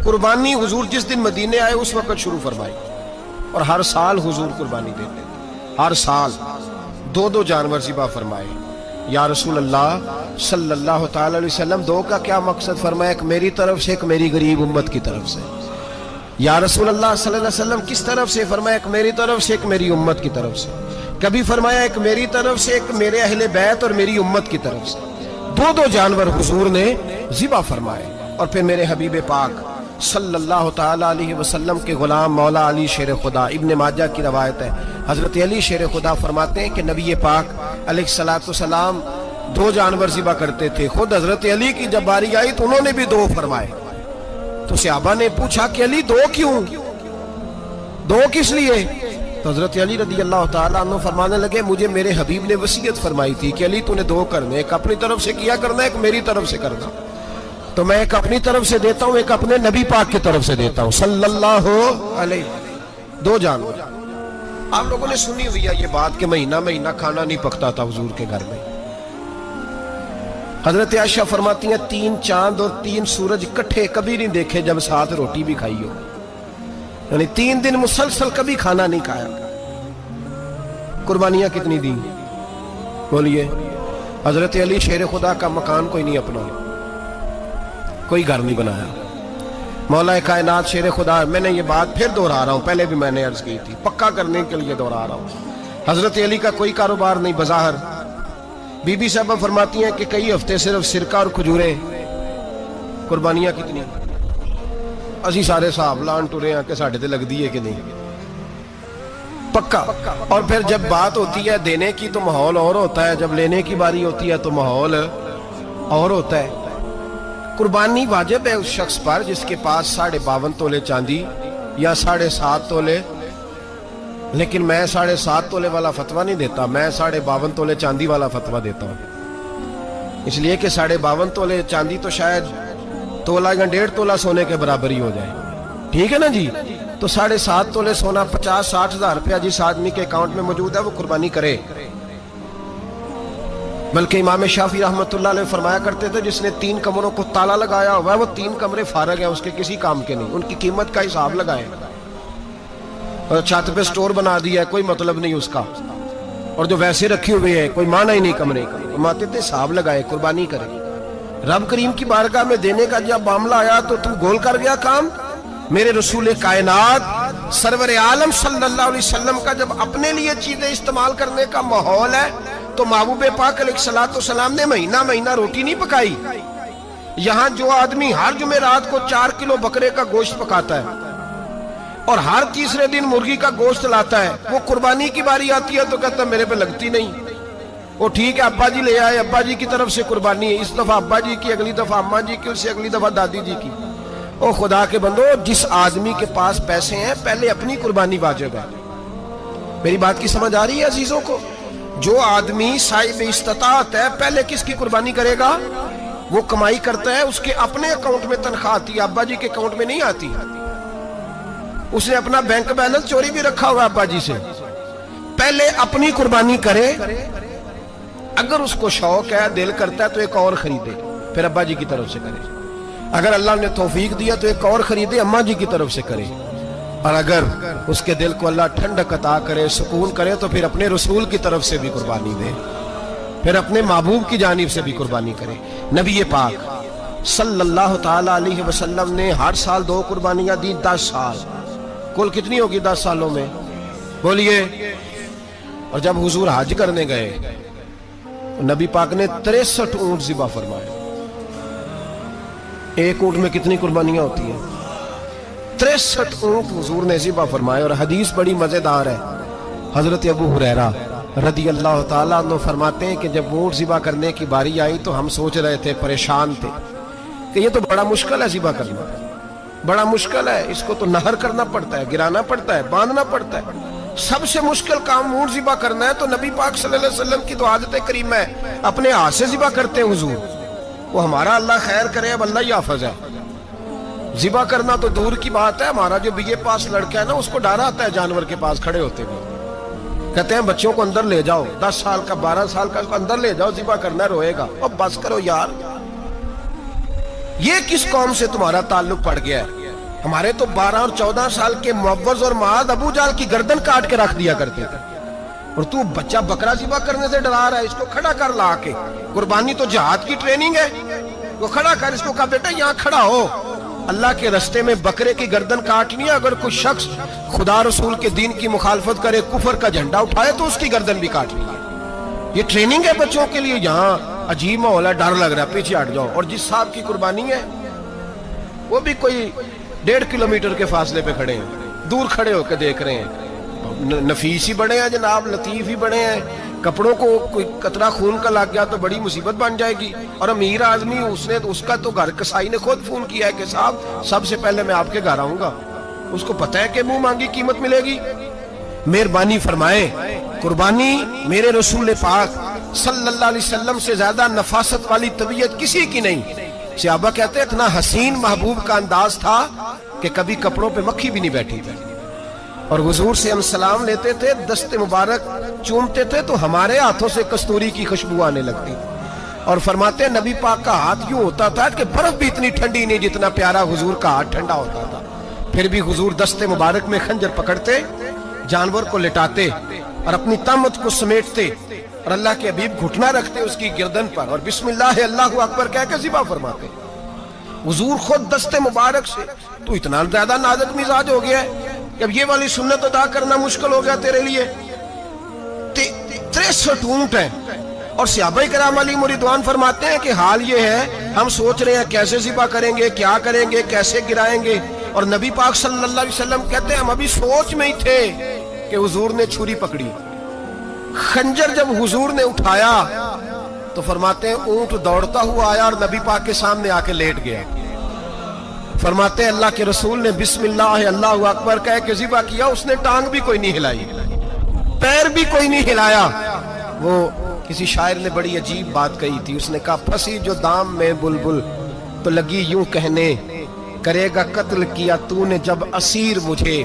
قربانی حضور جس دن مدینے آئے اس وقت شروع فرمائی، اور ہر سال حضور قربانی دیتے تھے، ہر سال 2 جانور ذبح فرمائے۔ یا رسول اللہ صلی اللہ تعالی علیہ وسلم 2 کا کیا مقصد فرمایا؟ ایک میری طرف سے، ایک میری غریب امت کی طرف سے۔ یا رسول اللہ صلی اللہ علیہ وسلم کس طرف سے فرمایا؟ ایک میری طرف سے، ایک میری امت کی طرف سے۔ کبھی فرمایا ایک میری طرف سے، ایک میرے اہل بیت اور میری امت کی طرف سے۔ 2 جانور حضور نے ذبح فرمائے، اور پھر میرے حبیب پاک صلی اللہ تعالی علیہ وسلم کے غلام مولا علی شیر خدا، ابن ماجہ کی روایت ہے، حضرت علی شیر خدا فرماتے ہیں کہ نبی پاک علیہ السلام 2 جانور ذبح کرتے تھے۔ خود حضرت علی کی جب باری آئی تو انہوں نے بھی 2 فرمائے۔ تو صحابہ نے پوچھا کہ علی 2 کیوں؟ 2 کس لیے؟ تو حضرت علی رضی اللہ تعالیٰ عنہ فرمانے لگے مجھے میرے حبیب نے وصیت فرمائی تھی کہ علی تو نے 2 کرنے، ایک اپنی طرف سے کیا کرنا، ایک میری طرف سے کرنا۔ تو میں ایک اپنی طرف سے دیتا ہوں، ایک اپنے نبی پاک کی طرف سے دیتا ہوں صلی اللہ علیہ۔ 2 جانور۔ آپ لوگوں نے سنی ہوئی ہے یہ بات کہ مہینہ کھانا نہیں پکتا تھا حضور کے گھر میں۔ حضرت عائشہ فرماتی ہیں 3 چاند اور 3 سورج کٹھے کبھی نہیں دیکھے جب ساتھ روٹی بھی کھائی ہو، یعنی 3 دن مسلسل کبھی کھانا نہیں کھایا۔ قربانیاں کتنی دی بولیے؟ حضرت علی شیر خدا کا مکان کوئی نہیں اپنا، کوئی گھر نہیں بنایا۔ مولا کائنات شیر خدا، میں نے یہ بات پھر دہرا رہا ہوں، پہلے بھی میں نے عرض کی تھی، پکا کرنے کے لیے دہرا رہا ہوں۔ حضرت علی کا کوئی کاروبار نہیں بظاہر۔ بی بی صاحبہ فرماتی ہیں کہ کئی ہفتے صرف سرکہ اور کھجورے۔ قربانیاں کتنی؟ اسی سارے صاحب لان ٹورے ہیں کہ ساڑھے تے لگ دیئے کہ نہیں، پکا۔ اور پھر جب بات ہوتی ہے دینے کی تو ماحول اور ہوتا ہے، جب لینے کی باری ہوتی ہے تو ماحول اور ہوتا ہے۔ قربانی واجب ہے اس شخص پر جس کے پاس 52.5 تولے چاندی یا 7.5 تولے، لیکن میں 7.5 تولے والا فتویٰ نہیں دیتا، میں 52.5 تولے چاندی والا فتویٰ دیتا ہوں، اس لیے کہ 52.5 تولے چاندی تو شاید تولہ یا 1.5 تولہ سونے کے برابر ہی ہو جائے، ٹھیک ہے نا جی؟ تو 7.5 تولے سونا 50-60 ہزار روپیہ جس آدمی کے اکاؤنٹ میں موجود ہے وہ قربانی کرے۔ بلکہ امام شافعی رحمۃ اللہ علیہ فرمایا کرتے تھے جس نے 3 کمروں کو تالا لگایا ہوا ہے وہ 3 کمرے فارغ ہیں، اس کے کسی کام کے نہیں، ان کی قیمت کا حساب لگائے۔ اور چھت پہ سٹور بنا دیا ہے، کوئی مطلب نہیں اس کا، اور جو ویسے رکھی ہوئے ہیں کوئی معنی ہی نہیں کمرے کا، فرماتے تھے حساب لگائے، قربانی کرے۔ رب کریم کی بارگاہ میں دینے کا جب معاملہ آیا تو تم گول کر گیا کام۔ میرے رسول کائنات سرور عالم صلی اللہ علیہ وسلم کا جب اپنے لیے چیزیں استعمال کرنے کا ماحول ہے تو محبوب پاک علیہ السلام نے مہینہ روٹی نہیں پکائی۔ یہاں جو آدمی ہر جمعرات کو 4 کلو بکرے کا گوشت پکاتا ہے اور ہر تیسرے دن مرغی کا گوشت لاتا ہے، وہ قربانی کی باری آتی ہے تو کہتا ہے میرے پہ لگتی نہیں۔ وہ ٹھیک ہے ابا جی لے آئے، ابا جی کی طرف سے قربانی ہے، اس دفعہ ابا جی کی، اگلی دفعہ اماں جی کی، اس سے اگلی دفعہ دادی جی کی۔ او خدا کے بندو، جس آدمی کے پاس پیسے ہیں پہلے اپنی قربانی واجب ہے۔ میری بات کی سمجھ آ رہی ہے عزیزوں کو؟ جو آدمی صاحب استطاعت ہے پہلے کس کی قربانی کرے گا؟ وہ کمائی کرتا ہے، اس کے اپنے اکاؤنٹ میں تنخواہ آتی ہے، ابا جی کے اکاؤنٹ میں نہیں آتی۔ اس نے اپنا بینک بیلنس چوری بھی رکھا ہوا ابا جی سے۔ پہلے اپنی قربانی کرے، اگر اس کو شوق ہے، دل کرتا ہے تو ایک اور خریدے، پھر ابا جی کی طرف سے کرے۔ اگر اللہ نے توفیق دیا تو ایک اور خریدے، اماں جی کی طرف سے کرے۔ اور اگر اس کے دل کو اللہ ٹھنڈک عطا کرے، سکون کرے، تو پھر اپنے رسول کی طرف سے بھی قربانی دے، پھر اپنے محبوب کی جانب سے بھی قربانی کرے۔ نبی پاک صلی اللہ تعالی علیہ وسلم نے ہر سال 2 قربانیاں دی، 10 سال، کل کتنی ہوگی 10 سالوں میں بولیے؟ اور جب حضور حج کرنے گئے نبی پاک نے 63 اونٹ ذبح فرمائے۔ ایک اونٹ میں کتنی قربانیاں ہوتی ہیں؟ 63 اونٹ حضور نے ذبح فرمائے۔ اور حدیث بڑی مزیدار ہے، حضرت ابو ہریرہ رضی اللہ تعالیٰ عنہ فرماتے ہیں کہ جب اونٹ ذبح کرنے کی باری آئی تو ہم سوچ رہے تھے، پریشان تھے کہ یہ تو بڑا مشکل ہے ذبح کرنا، بڑا مشکل ہے، اس کو تو نہر کرنا پڑتا ہے، گرانا پڑتا ہے، باندھنا پڑتا ہے، سب سے مشکل کام اونٹ ذبح کرنا ہے۔ تو نبی پاک صلی اللہ علیہ وسلم کی تو عادت کریمہ ہے، اپنے ہاتھ سے ذبح کرتے ہیں حضور۔ وہ ہمارا اللہ خیر کرے، اب اللہ ہی حافظ ہے، ذبح کرنا تو دور کی بات ہے۔ ہمارا جو بی اے پاس لڑکا ہے نا، اس کو ڈر آتا ہے جانور کے پاس کھڑے ہوتے ہوئے، کہتے ہیں بچوں کو اندر لے جاؤ، 10 سال کا 12 سال کا اندر لے جاؤ، ذبح کرنا ہے، روئے گا۔ اب بس کرو یار، یہ کس قوم سے تمہارا تعلق پڑ گیا ہے؟ ہمارے تو 12 اور 14 سال کے معوذ اور معاذ ابو جہل کی گردن کاٹ کے رکھ دیا کرتے تھے، اور تو بچہ بکرا ذبح کرنے سے ڈرا رہا ہے، اس کو کھڑا کر لا کے۔ قربانی تو جہاد کی ٹریننگ ہے، وہ کھڑا کر، اس کو کہا بیٹا یہاں کھڑا ہو، اللہ کے رستے میں بکرے کی گردن کاٹنی ہے، اگر کوئی شخص خدا رسول کے دین کی مخالفت کرے، کفر کا جھنڈا اٹھائے تو اس کی گردن بھی کاٹنی ہے۔ یہ ٹریننگ ہے بچوں کے لیے۔ یہاں عجیب ماحول ہے، ڈر لگ رہا ہے، پیچھے ہٹ جاؤ۔ اور جس صاحب کی قربانی ہے وہ بھی کوئی 1.5 کلومیٹر کے فاصلے پہ کھڑے ہیں، دور کھڑے ہو کے دیکھ رہے ہیں۔ نفیس ہی بڑے ہیں جناب، لطیف ہی بڑے ہیں، کپڑوں کو کوئی قطرہ خون کا لگ گیا تو بڑی مصیبت بن جائے گی۔ اور امیر آدمی اس کا تو گھر کسائی نے خود فون کیا ہے کہ صاحب سب سے پہلے میں آپ کے گھر آؤں گا، اس کو پتہ ہے کہ منہ مانگی قیمت ملے گی۔ مہربانی فرمائیں، قربانی میرے رسول پاک صلی اللہ علیہ وسلم سے زیادہ نفاست والی طبیعت کسی کی نہیں۔ صحابہ کہتے ہیں اتنا حسین محبوب کا انداز تھا کہ کبھی کپڑوں پہ مکھی بھی نہیں بیٹھی تھی، اور حضور سے ہم سلام لیتے تھے، دست مبارک چومتے تھے تو ہمارے ہاتھوں سے کستوری کی خوشبو آنے لگتی تھی، اور فرماتے ہیں نبی پاک کا ہاتھ یوں ہوتا تھا کہ برف بھی اتنی ٹھنڈی نہیں جتنا پیارا حضور کا ہاتھ ٹھنڈا ہوتا تھا۔ پھر بھی حضور دست مبارک میں خنجر پکڑتے، جانور کو لٹاتے اور اپنی طامت کو سمیٹتے، اور اللہ کے حبیب گھٹنا رکھتے اس کی گردن پر، اور بسم اللہ اللہ اکبر کہہ کے ذبح فرماتے۔ حضور خود دست مبارک سے تو اتنا زیادہ نازک مزاج ہو گیا ہے کہ اب یہ والی سنت ادا کرنا مشکل ہو گیا تیرے لیے۔ 63 اونٹ ہیں، اور صحابہ کرام علیہم رضوان فرماتے ہیں کہ حال یہ ہے ہم سوچ رہے ہیں کیسے ذبح کریں گے، کیا کریں گے، کیسے گرائیں گے، اور نبی پاک صلی اللہ علیہ وسلم کہتے ہیں ہم ابھی سوچ میں ہی تھے کہ حضور نے چھری پکڑی۔ خنجر جب حضور نے اٹھایا تو فرماتے ہیں اونٹ دوڑتا ہوا آیا اور نبی پاک کے سامنے آ کے لیٹ گیا۔ فرماتے ہیں اللہ کے رسول نے بسم اللہ اللہ اکبر کہہ کے ذبح کیا، اس نے ٹانگ بھی کوئی نہیں ہلائی، پیر بھی کوئی نہیں ہلایا۔ وہ کسی شاعر نے بڑی عجیب بات کہی تھی، اس نے کہا پھنسی جو دام میں بلبل تو لگی یوں کہنے، کرے گا قتل کیا تو نے جب اسیر مجھے،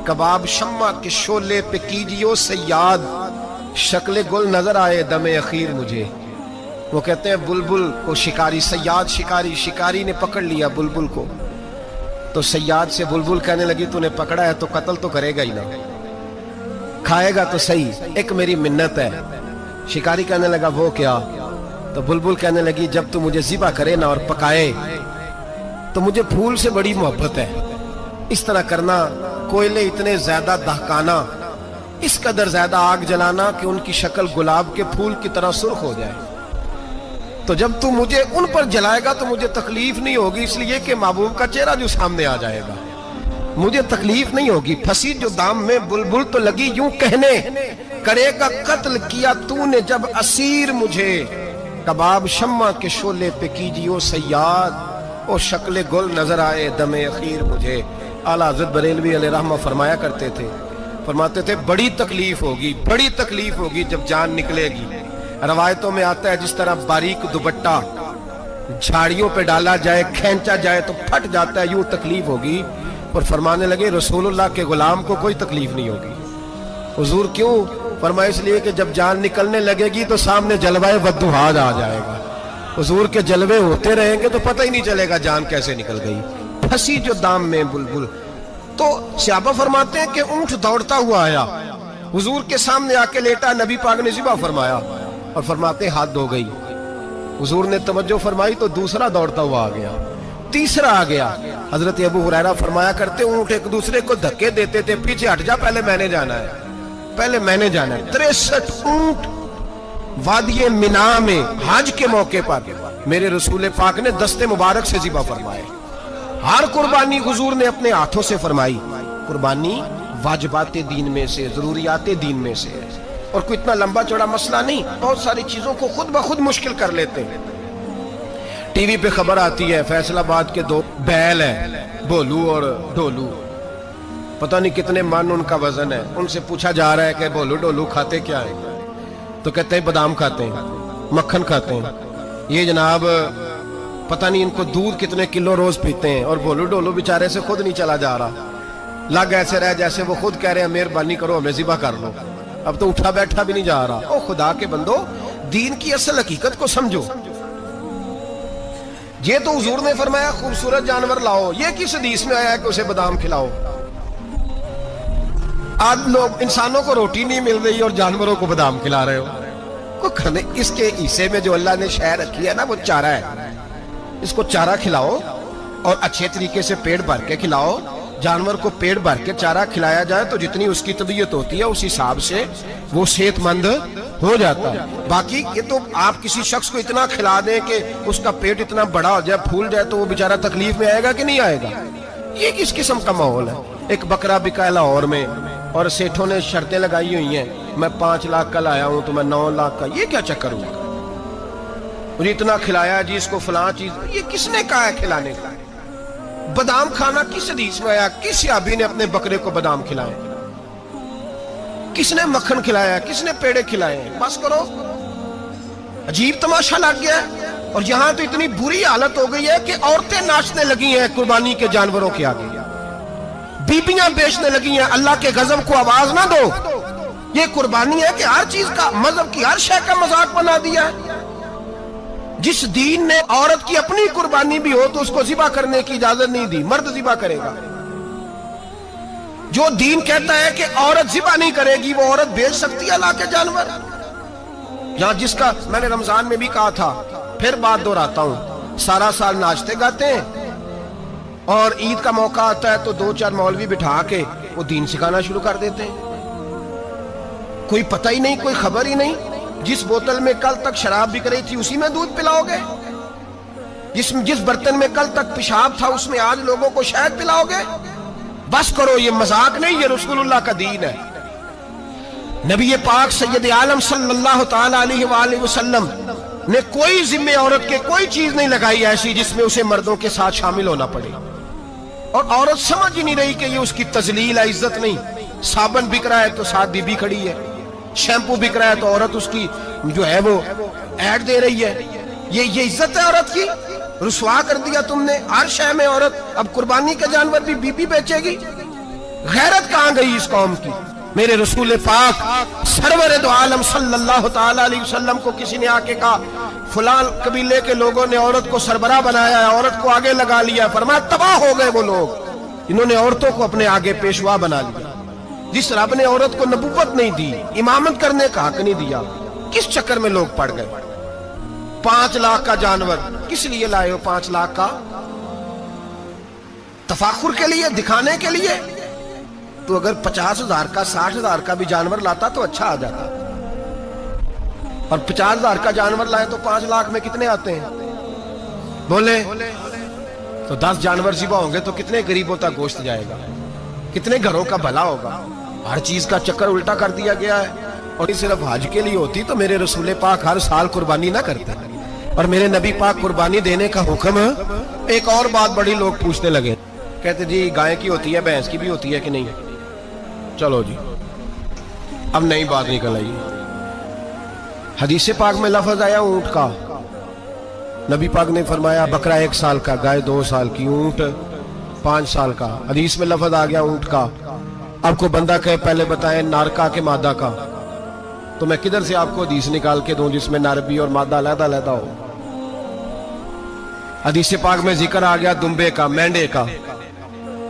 کباب شمع کے شولے پہ کیجیو سیاد، شکل گل نظر آئے دم اخیر مجھے۔ وہ کہتے ہیں بلبل کو شکاری، سیاد شکاری نے پکڑ لیا بلبل کو، تو سیاد سے بلبل کہنے لگی تو نے پکڑا ہے تو قتل تو کرے گا ہی نہ، کھائے گا تو صحیح، ایک میری منت ہے۔ شکاری کہنے لگا وہ کیا؟ تو بلبل کہنے لگی جب تو مجھے ذبح کرے نا اور پکائے تو مجھے پھول سے بڑی محبت ہے، اس طرح کرنا، کوئلے اتنے زیادہ دہکانا، اس قدر زیادہ آگ جلانا کہ ان کی شکل گلاب کے پھول کی طرح سرخ ہو جائے، تو جب تو مجھے ان پر جلائے گا تو مجھے تکلیف نہیں ہوگی، اس لیے کہ محبوب کا چہرہ جو سامنے آ جائے گا مجھے تکلیف نہیں ہوگی۔ پھنسی جو دام میں بلبل تو لگی یوں کہنے، کرے گا قتل کیا تو نے جب اسیر مجھے، کباب شمع کے شولے پہ کیجیو سیاد، اور شکل گل نظر آئے دم اخیر مجھے۔ اعلیٰ حضرت بریلوی علیہ رحمہ فرمایا کرتے تھے، فرماتے تھے بڑی تکلیف ہوگی جب جان نکلے گی۔ روایتوں میں آتا ہے جس طرح باریک دوپٹہ جھاڑیوں پہ ڈالا جائے، کھینچا جائے تو پھٹ جاتا ہے، یوں تکلیف ہوگی۔ اور فرمانے لگے رسول اللہ کے غلام کو کوئی تکلیف نہیں ہوگی۔ حضور کیوں؟ فرمایا اس لیے کہ جب جان نکلنے لگے گی تو سامنے جلوہ ودہاد آ جائے گا، حضور کے جلوے ہوتے رہیں گے تو پتہ ہی نہیں چلے گا جان کیسے نکل گئی۔ پھنسی جو دام میں بلبل، تو صحابہ فرماتے ہیں کہ اونٹ دوڑتا ہوا آیا، حضور کے سامنے آ کے لیٹا، نبی پاک نے ذبح فرمایا، اور فرماتے ہاتھ دھو گئی۔ حضور نے توجہ فرمائی تو دوسرا دوڑتا ہوا آ گیا، تیسرا آ گیا۔ حضرت ابو ہریرہ فرمایا کرتے اونٹ ایک دوسرے کو دھکے دیتے تھے، پیچھے ہٹ جا، پہلے میں نے جانا ہے، پہلے میں نے جانا ہے۔ 63 اونٹ وادی منا میں حج کے موقع پر میرے رسول پاک نے دست مبارک سے ذبح فرمائے۔ ہر قربانی حضور نے اپنے ہاتھوں سے فرمائی۔ قربانی واجبات دین میں سے، ضروریات دین میں سے، اور کوئی اتنا لمبا چوڑا مسئلہ نہیں، بہت ساری چیزوں کو خود بخود مشکل کر لیتے ہیں۔ ٹی وی پہ خبر آتی ہے فیصل آباد کے 2 بیل ہیں، بولو اور ڈولو، پتہ نہیں کتنے من ان کا وزن ہے۔ ان سے پوچھا جا رہا ہے کہ بولو ڈولو کھاتے کیا ہے؟ تو کہتے ہیں بادام کھاتے ہیں، مکھن کھاتے ہیں، یہ جناب پتہ نہیں ان کو دودھ کتنے کلو روز پیتے ہیں، اور بولو ڈولو بیچارے سے خود نہیں چلا جا رہا، لگ ایسے رہ جیسے وہ خود کہہ رہے ہیں مہربانی کرو ہمیں ذبح کر لو، اب تو اٹھا بیٹھا بھی نہیں جا رہا۔ او خدا کے بندو، دین کی اصل حقیقت کو سمجھو۔ یہ تو حضور نے فرمایا خوبصورت جانور لاؤ، یہ کس حدیث میں آیا ہے کہ اسے بادام کھلاؤ؟ آج لوگ انسانوں کو روٹی نہیں مل رہی اور جانوروں کو بادام کھلا رہے ہو کو کھانے۔ اس کے حصے میں جو اللہ نے شے رکھی ہے نا وہ چارہ ہے، اس کو چارہ کھلاؤ اور اچھے طریقے سے پیٹ بھر کے کھلاؤ۔ جانور کو پیٹ بھر کے چارہ کھلایا جائے تو جتنی اس کی طبیعت ہوتی ہے اس حساب سے وہ صحت مند ہو جاتا ہے۔ باقی یہ تو آپ کسی شخص کو اتنا کھلا دیں کہ اس کا پیٹ اتنا بڑا ہو جائے، پھول جائے، تو وہ بیچارہ تکلیف میں آئے گا کہ نہیں آئے گا؟ یہ کس قسم کا ماحول ہے؟ ایک بکرا بکا ہے لاہور میں اور سیٹھوں نے شرطیں لگائی ہوئی ہیں، میں 5 لاکھ کا لایا ہوں تو میں 9 لاکھ کا۔ یہ کیا چکر ہوا؟ مجھے اتنا کھلایا جی، اس کو فلاں چیز۔ یہ کس نے کہا ہے کھلانے کا؟ بادام کھانا کس حدیث میں آیا؟ کس صحابی نے اپنے بکرے کو بادام کھلائے؟ کس نے مکھن کھلایا؟ کس نے پیڑے کھلائے؟ بس کرو، عجیب تماشا لگ گیا ہے۔ اور یہاں تو اتنی بری حالت ہو گئی ہے کہ عورتیں ناچنے لگی ہیں قربانی کے جانوروں کے آگے، بیبیاں بیچنے لگی ہیں۔ اللہ کے غضب کو آواز نہ دو، یہ قربانی ہے کہ ہر چیز کا، مذہب کی ہر شے کا مذاق بنا دیا ہے۔ جس دین نے عورت کی اپنی قربانی بھی ہو تو اس کو ذبح کرنے کی اجازت نہیں دی، مرد ذبح کرے گا۔ جو دین کہتا ہے کہ عورت ذبح نہیں کرے گی، وہ عورت بیچ سکتی ہے اللہ کے جانور؟ یہاں جس کا میں نے رمضان میں بھی کہا تھا، پھر بات دہراتا ہوں، سارا سال ناچتے گاتے ہیں اور عید کا موقع آتا ہے تو 2-4 مولوی بٹھا کے وہ دین سکھانا شروع کر دیتے ہیں۔ کوئی پتہ ہی نہیں، کوئی خبر ہی نہیں۔ جس بوتل میں کل تک شراب بک رہی تھی اسی میں دودھ پلاؤ گے؟ جس برتن میں کل تک پیشاب تھا اس میں آج لوگوں کو شہد پلاؤ گے؟ بس کرو، یہ مذاق نہیں، یہ رسول اللہ کا دین ہے۔ نبی پاک سید عالم صلی اللہ تعالی علیہ وآلہ وسلم نے کوئی ذمہ عورت کے کوئی چیز نہیں لگائی ایسی جس میں اسے مردوں کے ساتھ شامل ہونا پڑے، اور عورت سمجھ ہی نہیں رہی کہ یہ اس کی تذلیل ہے، عزت نہیں۔ صابن بک رہا ہے تو ساتھ بی بی کھڑی ہے، شیمپو بک رہا ہے تو عورت اس کی جو ہے وہ ایڈ دے رہی ہے۔ یہ عزت ہے عورت کی؟ رسوا کر دیا تم نے ہر شے میں عورت۔ اب قربانی کے جانور بھی بی بی بیچے گی؟ غیرت کہاں گئی اس قوم کی؟ میرے رسول پاک سرور دو عالم صلی اللہ تعالی علیہ وسلم کو کسی نے آ کے کہا فلاں قبیلے کے لوگوں نے عورت کو سربراہ بنایا ہے، عورت کو آگے لگا لیا، فرمایا تباہ ہو گئے وہ لوگ، انہوں نے عورتوں کو اپنے آگے پیشوا بنا لیا۔ جس رب نے عورت کو نبوت نہیں دی، امامت کرنے کا حق نہیں دیا، کس چکر میں لوگ پڑ گئے؟ 5 لاکھ کا جانور کس لیے لائے ہو؟ 5 لاکھ کا تفاخر کے لیے، دکھانے کے لیے؟ تو اگر 50,000 کا 60,000 کا بھی جانور لاتا تو اچھا آ جاتا، اور 50,000 کا جانور لائے تو 5 لاکھ میں کتنے آتے ہیں؟ بولے تو 10 جانور ذبح ہوں گے تو کتنے غریبوں تک گوشت جائے گا، کتنے گھروں کا بھلا ہوگا؟ ہر چیز کا چکر الٹا کر دیا گیا ہے۔ اور یہ صرف حج کے لیے ہوتی تو میرے رسول پاک ہر سال قربانی نہ کرتے، اور میرے نبی پاک قربانی دینے کا حکم۔ ایک اور بات بڑی لوگ پوچھنے لگے، کہتے جی گائے کی ہوتی ہے، بھینس کی بھی ہوتی ہے کہ نہیں؟ چلو جی اب نئی بات نکل آئی۔ حدیث پاک میں لفظ آیا اونٹ کا، نبی پاک نے فرمایا بکرا 1 سال کا، گائے 2 سال کی، اونٹ 5 سال کا۔ حدیث میں لفظ آ گیا اونٹ کا۔ آپ کو بندہ کہے پہلے بتائیں نر کا کہ مادہ کا، تو میں کدھر سے آپ کو حدیث نکال کے دوں جس میں نر بھی اور مادہ علیحدہ علیحدہ ہو؟ حدیث پاک میں ذکر آ گیا دمبے کا، مینڈے کا۔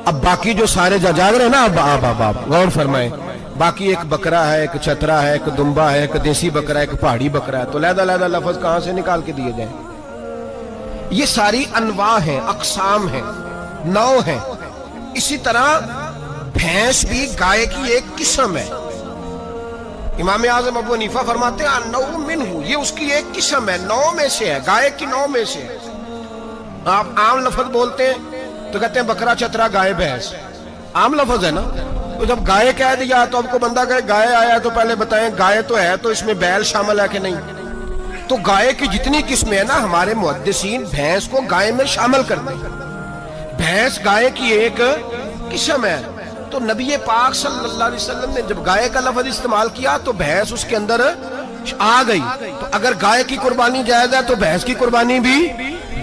اب باقی جو سارے جاگ رہے ہیں نا، اب غور فرمائیں، باقی ایک بکرا ہے، ایک چترا ہے، ایک دمبا ہے، ایک دیسی بکرا ہے، ایک پہاڑی بکرا ہے، تو علیحدہ علیحدہ لفظ کہاں سے نکال کے دیے جائیں؟ یہ ساری انواع ہیں، اقسام ہیں، نوع ہیں۔ اسی طرح بھینس بھی گائے کی ایک قسم ہے۔ امام اعظم ابو حنیفہ فرماتے ہیں النوع منہ، یہ اس کی ایک قسم ہے، نوع میں سے ہے، گائے کی نوع میں سے۔ آپ عام لفظ بولتے ہیں تو کہتے ہیں بکرا چترا گائے بھینس، عام لفظ ہے نا۔ تو جب گائے کہہ دیا تو آپ کو بندہ کہے گائے آیا تو پہلے بتائیں گائے تو ہے تو اس میں بیل شامل ہے کہ نہیں؟ تو گائے کی جتنی قسمیں ہیں نا، ہمارے محدثین بھینس کو گائے میں شامل کرتے ہیں۔ بھینس گائے کی ایک قسم ہے۔ تو نبی پاک صلی اللہ علیہ وسلم نے جب گائے کا لفظ استعمال کیا تو بھینس اس کے اندر آ گئی۔ تو اگر گائے کی قربانی جائز ہے تو بھینس کی قربانی بھی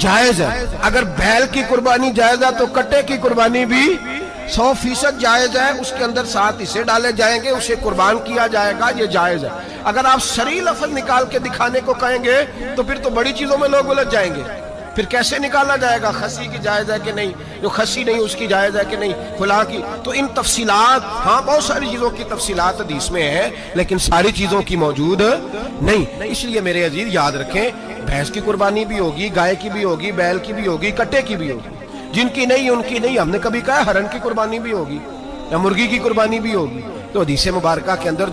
جائز ہے، اگر بیل کی قربانی جائز ہے تو کٹے کی قربانی بھی 100% جائز ہے، اس کے اندر 7 حصے ڈالے جائیں گے، اسے قربان کیا جائے گا، یہ جائز ہے۔ اگر آپ شرعی لفظ نکال کے دکھانے کو کہیں گے تو پھر تو بڑی چیزوں میں لوگ الجھ جائیں گے، پھر کیسے نکالا جائے گا خسی کی جائز ہے کہ نہیں, جو خسی نہیں اس کی جائز ہے کہ نہیں, فلاں کی. تو ان تفصیلات, ہاں بہت ساری چیزوں کی تفصیلات حدیث میں ہیں لیکن ساری چیزوں کی موجود نہیں. اس لیے میرے عزیز یاد رکھیں, بھینس کی قربانی بھی ہوگی, گائے کی بھی ہوگی, بیل کی بھی ہوگی, کٹے کی بھی ہوگی. جن کی نہیں ان کی نہیں. ہم نے کبھی کہا ہرن کی قربانی بھی ہوگی یا مرغی کی قربانی بھی ہوگی. تو حدیث مبارکہ کے اندر